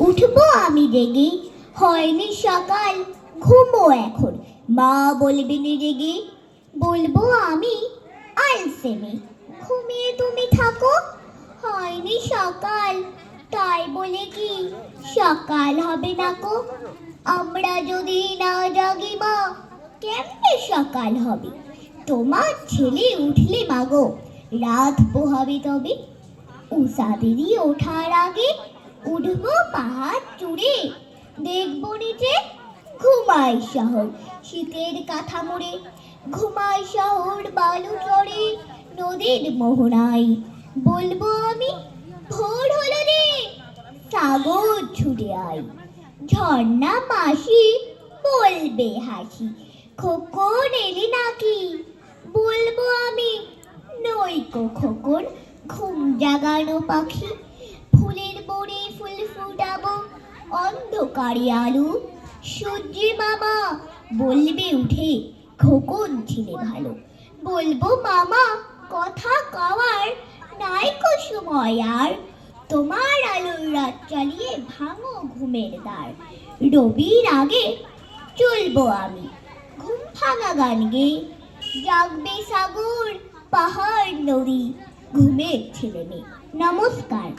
উঠবো আমি জেগে, হয়নি সকাল, ঘুমো এখন, মা বলবেন রেগে। বলবো আমি আলসেমি, ঘুমিয়ে তুমি থাকো, হয়নি সকাল, তাই বলে কি সকাল হবে না কো। আমরা যদি না জাগি মা, কেমনে সকাল হবে? তোমার ছেলে উঠলে মাগো, রাত পোহাবে তবে। উষাদেরই ওঠার আগে উঠবো পাহাড় চূড়ে, দেখবো নিচে ঘুমায় শহর শীতের কাঁথা মুড়ে। ঘুমায় শহর বালু চড়ে নদীর মোহনায়। বলবো আমি ভোর হলো রে, সাগর ছুটে আয়। ঝর্ণা মাসি বলবে হাসি, খোকন এলি নাকি? বলবো আমি নইকো খোকন, ঘুম জাগানো পাখি। ফুলের বনে ফুল ফুটাবো, অন্ধকারে আলো। সূর্যি মামা বলবে উঠে, খোকন ছিলে ভালো। বলবো মামা কথা কওয়ার নাইকো সময় আর। তোমার আলোর রাত চালিয়ে ভাঙো ঘুমের দ্বার। রবির আগে চলবো আমি ঘুম ভাঙা গান গেয়ে। জাগবে সাগর পাহাড় নদী, ঘুমের ছেলে মেয়ে। নমস্কার।